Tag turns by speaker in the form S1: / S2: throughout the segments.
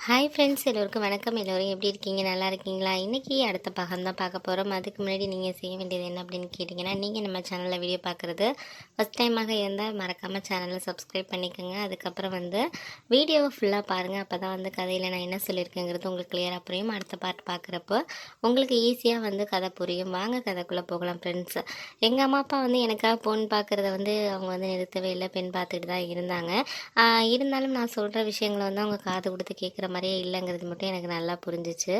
S1: Hi friends, எல்லோருக்கும் வணக்கம். எல்லோரும் எப்படி இருக்கீங்க? நல்லா இருக்கீங்களா? இன்றைக்கி அடுத்த பாகம் தான் பார்க்க போகிறோம். அதுக்கு முன்னாடி நீங்கள் செய்ய வேண்டியது என்ன அப்படின்னு கேட்டிங்கன்னா, நீங்கள் நம்ம சேனலில் வீடியோ பார்க்குறது ஃபஸ்ட் டைமாக இருந்தால் மறக்காமல் சேனலை சப்ஸ்கிரைப் பண்ணிக்கோங்க. அதுக்கப்புறம் வீடியோவை ஃபுல்லாக பாருங்கள். அப்போ தான் கதையில் நான் என்ன சொல்லியிருக்கேங்கிறது உங்களுக்கு கிளியராக புரியும். அடுத்த பார்ட் பார்க்குறப்போ உங்களுக்கு ஈஸியாக கதை புரியும். வாங்க கதைக்குள்ளே போகலாம் ஃப்ரெண்ட்ஸ். எங்கள் அம்மா அப்பா எனக்காக பொண்ணு பார்க்குறத அவங்க நிறுத்தவே இல்லை. பெண் பார்த்துக்கிட்டு தான் இருந்தாங்க. இருந்தாலும் நான் சொல்கிற விஷயங்களை அவங்க காது கொடுத்து கேட்குற மாதிரியே இல்லைங்கிறது மட்டும் எனக்கு நல்லா புரிஞ்சிச்சு.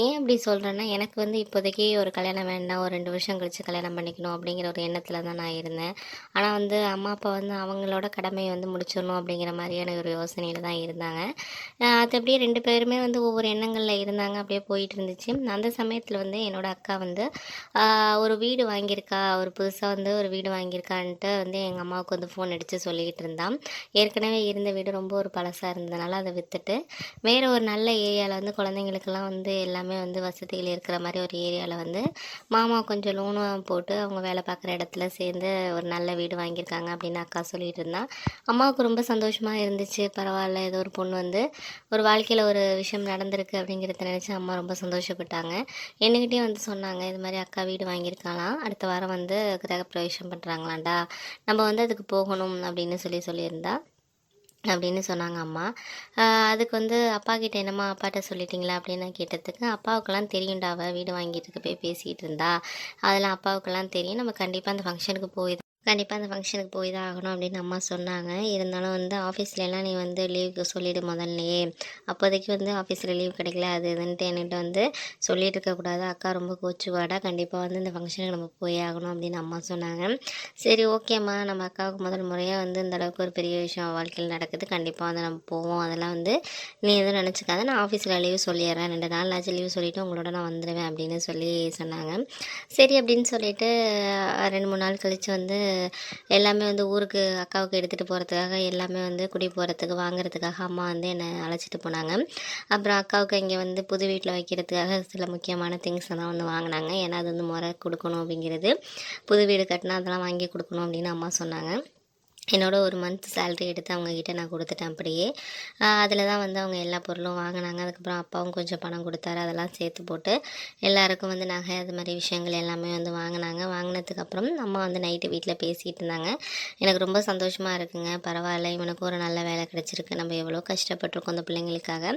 S1: ஏன் அப்படி சொல்கிறேன்னா, எனக்கு இப்போதைக்கு ஒரு கல்யாணம் வேண்டாம், ஒரு 2 வருஷம் கழித்து கல்யாணம் பண்ணிக்கணும் அப்படிங்கிற ஒரு எண்ணத்தில் தான் நான் இருந்தேன். ஆனால் அம்மா அப்பா அவங்களோட கடமையை முடிச்சிடணும் அப்படிங்கிற மாதிரியான ஒரு யோசனையில் தான் இருந்தாங்க. அது அப்படியே 2 பேருமே ஒவ்வொரு எண்ணங்களில் இருந்தாங்க. அப்படியே போயிட்டு இருந்துச்சு. அந்த சமயத்தில் என்னோடய அக்கா ஒரு வீடு வாங்கியிருக்கா, ஒரு புதுசாக ஒரு வீடு வாங்கியிருக்கான்ட்டு எங்கள் அம்மாவுக்கு ஃபோன் அடித்து சொல்லிக்கிட்டு இருந்தான். ஏற்கனவே இருந்த வீடு ரொம்ப ஒரு பழசாக இருந்ததுனால அதை விற்றுட்டு வேறு ஒரு நல்ல ஏரியாவில் குழந்தைங்களுக்கெல்லாம் எல்லாமே வசதிகள் இருக்கிற மாதிரி ஒரு ஏரியாவில் மாமா கொஞ்சம் லோனும் போட்டு அவங்க வேலை பார்க்குற இடத்துல சேர்ந்து ஒரு நல்ல வீடு வாங்கியிருக்காங்க அப்படின்னு அக்கா சொல்லிட்டு இருந்தான். அம்மாவுக்கு ரொம்ப சந்தோஷமாக இருந்துச்சு. பரவாயில்ல, ஏதோ ஒரு பொண்ணு ஒரு வாழ்க்கையில் ஒரு விஷயம் நடந்திருக்கு அப்படிங்கிறத நினச்சி அம்மா ரொம்ப சந்தோஷப்பட்டாங்க. என்கிட்டயும் சொன்னாங்க, இது மாதிரி அக்கா வீடு வாங்கியிருக்காலாம், அடுத்த வாரம் கிரகப்பிரவேசம் பண்ணுறாங்களாண்டா, நம்ம அதுக்கு போகணும் அப்படின்னு சொல்லியிருந்தா அப்படின்னு சொன்னாங்க அம்மா. அதுக்கு அப்பா கிட்ட என்னம்மா அப்பாட்ட சொல்லிட்டீங்களா அப்படின்னு நான் கேட்டதுக்கு, அப்பாவுக்கெல்லாம் தெரியும்டா, அவள் வீடு வாங்கிட்டு போய் பேசிகிட்டு இருந்தா, அதெல்லாம் அப்பாவுக்கெல்லாம் தெரியும், நம்ம கண்டிப்பாக அந்த ஃபங்க்ஷனுக்கு போய் தான் ஆகணும் அப்படின்னு அம்மா சொன்னாங்க. இருந்தாலும் ஆஃபீஸ்லலாம் நீ லீவுக்கு சொல்லிவிடு முதல்லையே, அப்போதைக்கு ஆஃபீஸில் லீவ் கிடைக்கல அது இதுன்ட்டு என்கிட்ட சொல்லிட்டு இருக்கக்கூடாது, அக்கா ரொம்ப கோச்சுவாடா, கண்டிப்பாக இந்த ஃபங்க்ஷனுக்கு நம்ம போய் ஆகணும் அப்படின்னு அம்மா சொன்னாங்க. சரி ஓகேம்மா, நம்ம அக்காவுக்கு முதல் முறையாக இந்த அளவுக்கு ஒரு பெரிய விஷயம் வாழ்க்கையில் நடக்குது, கண்டிப்பாக நம்ம போவோம், அதெல்லாம் நீ எதுவும் நினச்சிக்காத, நான் ஆஃபீஸில் லீவ் சொல்லிடுறேன், 2 நாள் ஆச்சு லீவ் சொல்லிவிட்டு உங்களோட நான் வந்துடுவேன் அப்படின்னு சொன்னாங்க. சரி அப்படின்னு சொல்லிவிட்டு 2-3 நாள் கழித்து எல்லாமே ஊருக்கு அக்காவுக்கு எடுத்துகிட்டு போகிறதுக்காக எல்லாமே குடி போகிறதுக்கு வாங்குறதுக்காக அம்மா என்னை அழைச்சிட்டு போனாங்க. அப்புறம் அக்காவுக்கு இங்கே புது வீட்டில் வைக்கிறதுக்காக சில முக்கியமான திங்ஸ் எல்லாம் வாங்கினாங்க. ஏன்னா அது முறை கொடுக்கணும் அப்படிங்கிறது, புது வீடு கட்டினா அதெல்லாம் வாங்கி கொடுக்கணும் அப்படின்னு அம்மா சொன்னாங்க. என்னோட ஒரு மந்த் சேலரி எடுத்து அவங்கக்கிட்ட நான் கொடுத்துட்டேன் அப்படியே. அதில் தான் அவங்க எல்லா பொருளும் வாங்கினாங்க. அதுக்கப்புறம் அப்பாவும் கொஞ்சம் பணம் கொடுத்தாரு, அதெல்லாம் சேர்த்து போட்டு எல்லாருக்கும் நகை அது மாதிரி விஷயங்கள் எல்லாமே வாங்கினாங்க. வாங்கினதுக்கப்புறம் அம்மா நைட்டு வீட்டில் பேசிகிட்டு இருந்தாங்க. எனக்கு ரொம்ப சந்தோஷமாக இருக்குங்க, பரவாயில்ல, இவனுக்கு ஒரு நல்ல வேலை கிடச்சிருக்கு, நம்ம எவ்வளோ கஷ்டப்பட்டிருக்கோம் அந்த பிள்ளைங்களுக்காக,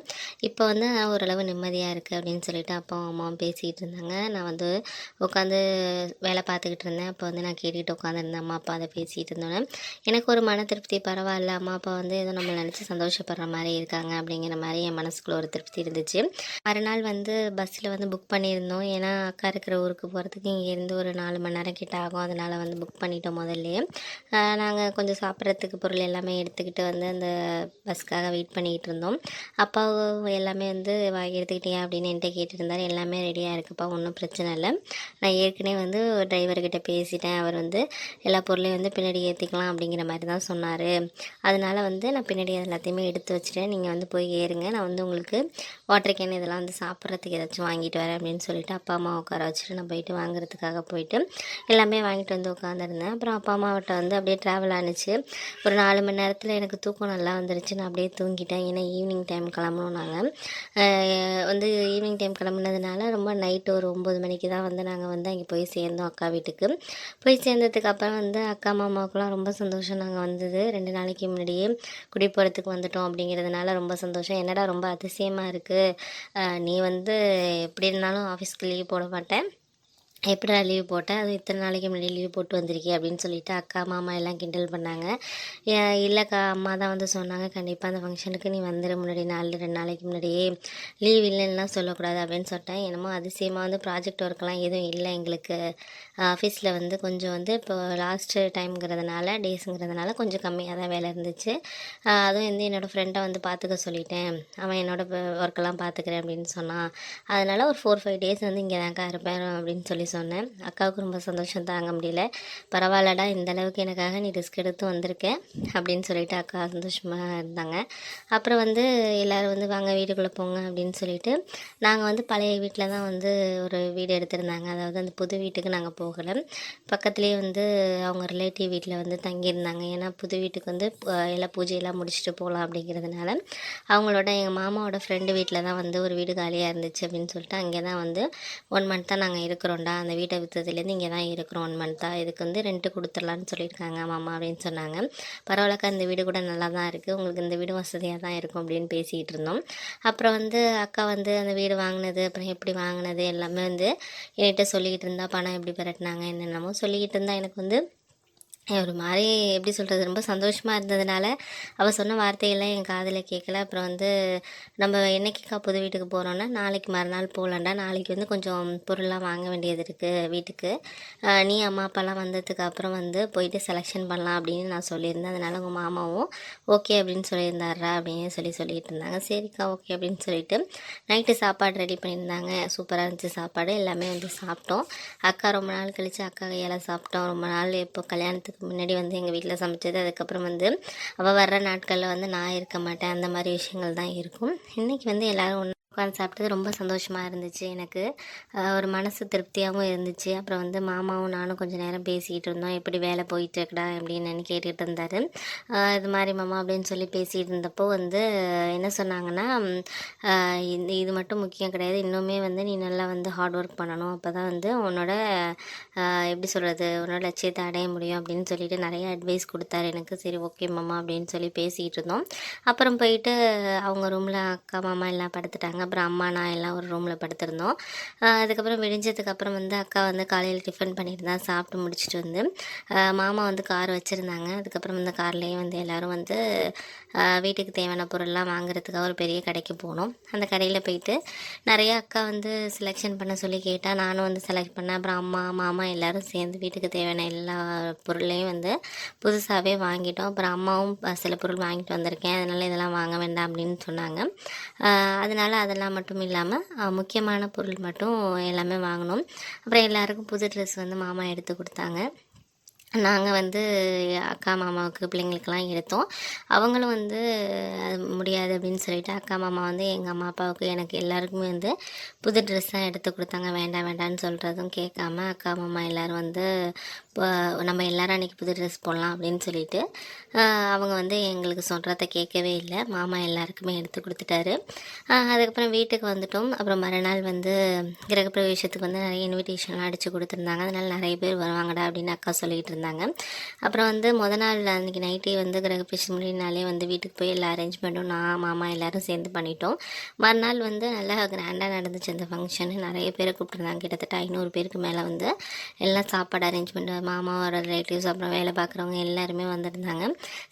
S1: இப்போ ஓரளவு நிம்மதியாக இருக்குது அப்படின்னு சொல்லிட்டு அப்பாவும் அம்மாவும் பேசிகிட்டு இருந்தாங்க. நான் உட்காந்து வேலை பார்த்துக்கிட்டு இருந்தேன். அப்போ நான் கேட்டுக்கிட்டு உட்காந்துருந்தேன். அம்மா அப்பா அதை பேசிகிட்டு இருந்தோன்னே எனக்கு ஒரு மன திருப்தி, பரவாயில்ல, அம்மா அப்பா ஏதோ நம்ம நினச்சி சந்தோஷப்படுற மாதிரி இருக்காங்க அப்படிங்கிற மாதிரி என் மனசுக்குள்ள ஒரு திருப்தி இருந்துச்சு. மறுநாள் பஸ்ஸில் புக் பண்ணியிருந்தோம். ஏன்னா அக்கா இருக்கிற ஊருக்கு போகிறதுக்கு இங்கேருந்து ஒரு 4 மணி நேரம் கிட்ட ஆகும். அதனால் புக் பண்ணிட்டோம் முதல்லையே. நாங்கள் கொஞ்சம் சாப்பிட்றதுக்கு பொருள் எல்லாமே எடுத்துக்கிட்டு அந்த பஸ்ஸுக்காக வெயிட் பண்ணிக்கிட்டு இருந்தோம். அப்பா எல்லாமே எடுத்துக்கிட்டேன் அப்படின்னு என்கிட்ட கேட்டுருந்தார். எல்லாமே ரெடியாக இருக்குப்பா, ஒன்றும் பிரச்சனை இல்லை, நான் ஏற்கனவே டிரைவர்கிட்ட பேசிட்டேன், அவர் எல்லா பொருளையும் பின்னாடி ஏற்றிக்கலாம் அப்படிங்கிற மாதிரி தான் சொன்னார். அதனால் நான் பின்னாடி எல்லாத்தையுமே எடுத்து வச்சுட்டேன், நீங்கள் போய் ஏறுங்க, நான் உங்களுக்கு வாட்டர் கேன் இதெல்லாம் சாப்பிட்றதுக்கு ஏதாச்சும் வாங்கிட்டு வரேன் அப்படின்னு சொல்லிட்டு அப்பா அம்மா உட்கார வச்சுட்டு நான் போயிட்டு வாங்குறதுக்காக போயிட்டு எல்லாமே வாங்கிட்டு உட்காந்துருந்தேன். அப்புறம் அப்பா அம்மாவிட்ட அப்படியே ட்ராவல் ஆனிச்சு. ஒரு 4 மணி நேரத்தில் எனக்கு தூக்கம் நல்லா வந்துருச்சு. நான் அப்படியே தூங்கிட்டேன். ஏன்னா ஈவினிங் டைம் கிளம்பணும். நாங்கள் ஈவினிங் டைம் கிளம்புனதுனால ரொம்ப நைட்டு ஒரு 9 மணிக்கு தான் நாங்கள் அங்கே போய் சேர்ந்தோம் அக்கா வீட்டுக்கு. போய் சேர்ந்ததுக்கப்புறம் அக்கா மாமாவுக்குலாம் ரொம்ப சந்தோஷம். நாங்கள் 2 நாளைக்கு முன்னாடியே குடி போகிறதுக்கு வந்துட்டோம் அப்படிங்கிறதுனால ரொம்ப சந்தோஷம். என்னடா ரொம்ப அதிசயமாக இருக்குது, நீ எப்படி இருந்தாலும் ஆஃபீஸ்க்கு லீவ் போட மாட்டேன், எப்படிடா லீவ் போட்டேன், அது இத்தனை நாளைக்கு முன்னாடி லீவ் போட்டு வந்திருக்கே அப்படின்னு சொல்லிட்டு அக்கா மாமா எல்லாம் கிண்டல் பண்ணாங்க. இல்லைக்கா, அம்மா தான் சொன்னாங்க, கண்டிப்பாக அந்த ஃபங்க்ஷனுக்கு நீ வந்துடு, முன்னாடி 2 நாளைக்கு முன்னாடியே, லீவ் இல்லைன்னா சொல்லக்கூடாது அப்படின்னு சொல்லிட்டேன். என்னமோ அதிசயமாக ப்ராஜெக்ட் ஒர்க்கெலாம் எதுவும் இல்லை எங்களுக்கு ஆஃபீஸில் கொஞ்சம் இப்போ லாஸ்ட்டு டைம்ங்கிறதுனால டேஸுங்கிறதுனால கொஞ்சம் கம்மியாக தான் வேலை இருந்துச்சு. அதுவும் என்னோடய ஃப்ரெண்டை பார்த்துக்க சொல்லிட்டேன், அவன் என்னோடய ஒர்க்கெல்லாம் பார்த்துக்கிறேன் அப்படின்னு சொன்னான். அதனால் ஒரு 4-5 டேஸ் இங்கே தான்க்கா இருப்பேன் அப்படின்னு சொன்னேன். அக்காவுக்கு ரொம்ப சந்தோஷம் தாங்க முடியல. பரவாயில்லடா இந்த அளவுக்கு எனக்காக நீ ரிஸ்க் எடுத்து வந்திருக்க அப்படின்னு சொல்லிட்டு அக்கா சந்தோஷமாக இருந்தாங்க. அப்புறம் வந்து எல்லோரும் வந்து வாங்க வீட்டுக்குள்ளே போங்க அப்படின்னு சொல்லிட்டு நாங்கள் வந்து பழைய வீட்டில் தான் வந்து ஒரு வீடு எடுத்திருந்தாங்க. அதாவது அந்த புது வீட்டுக்கு நாங்கள் போகலை. பக்கத்துலேயே வந்து அவங்க ரிலேட்டிவ் வீட்டில் வந்து தங்கியிருந்தாங்க. ஏன்னா புது வீட்டுக்கு வந்து எல்லாம் பூஜையெல்லாம் முடிச்சுட்டு போகலாம் அப்படிங்கிறதுனால அவங்களோட எங்கள் மாமாவோட ஃப்ரெண்டு வீட்டில் தான் வந்து ஒரு வீடு காலியாக இருந்துச்சு அப்படின்னு சொல்லிட்டு அங்கே தான் வந்து 1 மந்த் தான் நாங்கள் இருக்கிறோம்டா, அந்த வீட்டை விற்றதுலேருந்து இங்கே தான் இருக்கிறோம் 1 மந்த்தாக, இதுக்கு வந்து ரெண்ட்டு கொடுத்துடலான்னு சொல்லியிருக்காங்க மாமா அப்படின்னு சொன்னாங்க. பரவாயில்லக்கா இந்த வீடு கூட நல்லா தான் இருக்குது, உங்களுக்கு இந்த வீடு வசதியாக தான் இருக்கும் அப்படின்னு பேசிகிட்டு இருந்தோம். அப்புறம் வந்து அக்கா வந்து அந்த வீடு வாங்கினது அப்புறம் எப்படி வாங்கினது எல்லாமே வந்து என்கிட்ட சொல்லிக்கிட்டு இருந்தா, பணம் எப்படி பெரட்டினாங்க என்னென்னமோ சொல்லிக்கிட்டு இருந்தா. எனக்கு வந்து ஒரு மாதிரி எப்படி சொல்கிறது, ரொம்ப சந்தோஷமாக இருந்ததுனால அவள் சொன்ன வார்த்தையெல்லாம் என் காதில் கேட்கல. அப்புறம் வந்து நம்ம என்னைக்குக்கா புது வீட்டுக்கு போகிறோன்னா, நாளைக்கு மறுநாள் போகலான்டா, நாளைக்கு வந்து கொஞ்சம் பொருள்லாம் வாங்க வேண்டியது இருக்குது வீட்டுக்கு, நீ அம்மா அப்பாலாம் வந்ததுக்கு அப்புறம் வந்து போயிட்டு செலெக்ஷன் பண்ணலாம் அப்படின்னு நான் சொல்லியிருந்தேன். அதனால் உங்கள் மாமாவும் ஓகே அப்படின்னு சொல்லியிருந்தாரா அப்படின்னு சொல்லிட்டு இருந்தாங்க. சரிக்கா ஓகே அப்படின்னு சொல்லிட்டு நைட்டு சாப்பாடு ரெடி பண்ணியிருந்தாங்க. சூப்பராக இருந்துச்சு சாப்பாடு, எல்லாமே வந்து சாப்பிட்டோம். அக்கா ரொம்ப நாள் கழித்து அக்கா கையால் சாப்பிட்டோம். ரொம்ப நாள் இப்போ கல்யாணத்துக்கு முன்னாடி வந்து எங்கள் வீட்டில் சமைச்சது, அதுக்கப்புறம் வந்து அவள் வர்ற நாட்களில் வந்து நான் இருக்க மாட்டேன், அந்த மாதிரி விஷயங்கள் தான் இருக்கும். இன்றைக்கி வந்து எல்லோரும் ஒன்று உட்காந்து சாப்பிட்டது ரொம்ப சந்தோஷமாக இருந்துச்சு. எனக்கு ஒரு மனசு திருப்தியாகவும் இருந்துச்சு. அப்புறம் வந்து மாமாவும் நானும் கொஞ்சம் நேரம் பேசிகிட்டு இருந்தோம். எப்படி வேலை போயிட்டுருக்குடா அப்படின்னு கேட்டுகிட்டு இருந்தார். இது மாதிரி மாமா அப்படின்னு சொல்லி பேசிகிட்டு இருந்தப்போ வந்து என்ன சொன்னாங்கன்னா, இது மட்டும் முக்கியம் கிடையாது, இன்னுமே வந்து நீ நல்லா வந்து ஹார்ட் ஒர்க் பண்ணணும், அப்போ தான் வந்து உன்னோட எப்படி சொல்கிறது, உன்னோட லட்சியத்தை அடைய முடியும் அப்படின்னு சொல்லிட்டு நிறைய அட்வைஸ் கொடுத்தாரு எனக்கு. சரி ஓகே மாமா அப்படின்னு சொல்லி பேசிகிட்டு இருந்தோம். அப்புறம் போயிட்டு அவங்க ரூமில் அக்கா மாமா எல்லாம் படுத்துட்டாங்க. அப்புறம் அம்மா நான் எல்லாம் ஒரு ரூமில் படுத்திருந்தோம். அதுக்கப்புறம் விடிஞ்சதுக்கப்புறம் வந்து அக்கா வந்து காலையில் டிஃபன் பண்ணிட்டு தான் சாப்பிட்டு முடிச்சுட்டு வந்து மாமா வந்து கார் வச்சுருந்தாங்க. அதுக்கப்புறம் இந்த கார்லேயே வந்து எல்லோரும் வந்து வீட்டுக்கு தேவையான பொருள்லாம் வாங்குறதுக்காக ஒரு பெரிய கடைக்கு போனோம். அந்த கடையில் போயிட்டு நிறைய அக்கா வந்து செலெக்ஷன் பண்ண சொல்லி கேட்டால் நானும் வந்து செலக்ட் பண்ணேன். அப்புறம் அம்மா மாமா எல்லோரும் சேர்ந்து வீட்டுக்கு தேவையான எல்லா பொருளையும் வந்து புதுசாகவே வாங்கிட்டோம். அப்புறம் அம்மாவும் சில பொருள் வாங்கிட்டு வந்திருக்கேன், அதனால் இதெல்லாம் வாங்க வேண்டாம் அப்படின்னு சொன்னாங்க. அதனால் அதெல்லாம் மட்டும் இல்லாமல் முக்கியமான பொருள் மட்டும் எல்லாமே வாங்கினோம். அப்புறம் எல்லாருக்கும் புது ட்ரெஸ் வந்து மாமா எடுத்து கொடுத்தாங்க. நாங்கள் வந்து அக்கா மாமாவுக்கு பிள்ளைங்களுக்கெல்லாம் எடுத்தோம். அவங்களும் வந்து அது முடியாது அப்படின்னு சொல்லிட்டு அக்கா மாமா வந்து எங்கள் அம்மா அப்பாவுக்கு எனக்கு எல்லாருக்குமே வந்து புது ட்ரெஸ் தான் எடுத்து கொடுத்தாங்க. வேண்டாம் வேண்டான்னு சொல்கிறதும் கேட்காம அக்கா மாமா எல்லோரும் வந்து இப்போ நம்ம எல்லோரும் அன்றைக்கி புது ட்ரெஸ் போடலாம் அப்படின்னு சொல்லிட்டு அவங்க வந்து எங்களுக்கு சொல்கிறத கேட்கவே இல்லை. மாமா எல்லாருக்குமே எடுத்து கொடுத்துட்டாரு. அதுக்கப்புறம் வீட்டுக்கு வந்துட்டோம். அப்புறம் மறுநாள் வந்து கிரகப்பிரவேசத்துக்கு வந்து நிறைய இன்விடேஷன்லாம் அடித்து கொடுத்துருந்தாங்க. அதனால் நிறைய பேர் வருவாங்கடா அப்படின்னு அக்கா சொல்லிகிட்டு இருந்தாங்க. அப்புறம் வந்து நாள் அன்றைக்கி நைட்டே வந்து கிரகப்பிரவேசம் முடினாலே வந்து வீட்டுக்கு போய் எல்லா அரேஞ்ச்மெண்ட்டும் நான் மாமா எல்லோரும் சேர்ந்து பண்ணிட்டோம். மறுநாள் வந்து நல்லா கிராண்டாக நடந்துச்சு அந்த ஃபங்க்ஷனு. நிறைய பேரை கூப்பிட்டுருந்தாங்க. கிட்டத்தட்ட 500 பேருக்கு மேலே வந்து எல்லாம் சாப்பாடு அரேஞ்ச்மெண்ட்டு, மாமாவோட ரிலேட்டிவ்ஸ், அப்புறம் வேலை பார்க்குறவங்க எல்லாருமே வந்திருந்தாங்க.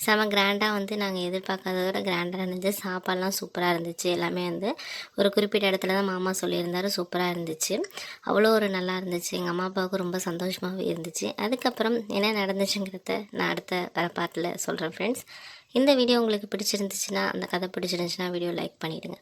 S1: செம கிராண்டாக வந்து நாங்கள் எதிர்பார்க்காதத விட கிராண்டாக இருந்துச்சு. சாப்பாடெலாம் சூப்பராக இருந்துச்சு. எல்லாமே வந்து ஒரு குறிப்பிட்ட இடத்துல தான் மாமா சொல்லியிருந்தார், சூப்பராக இருந்துச்சு. அவ்வளோ ஒரு நல்லா இருந்துச்சு. எங்கள் அம்மா அப்பாவுக்கு ரொம்ப சந்தோஷமாகவே இருந்துச்சு. அதுக்கப்புறம் என்ன நடந்துச்சுங்கிறத நான் அடுத்த வர பார்ட்டில் சொல்கிறேன் ஃப்ரெண்ட்ஸ். இந்த வீடியோ உங்களுக்கு பிடிச்சிருந்துச்சுன்னா, அந்த கதை பிடிச்சிருந்துச்சுன்னா வீடியோ லைக் பண்ணிவிடுங்க.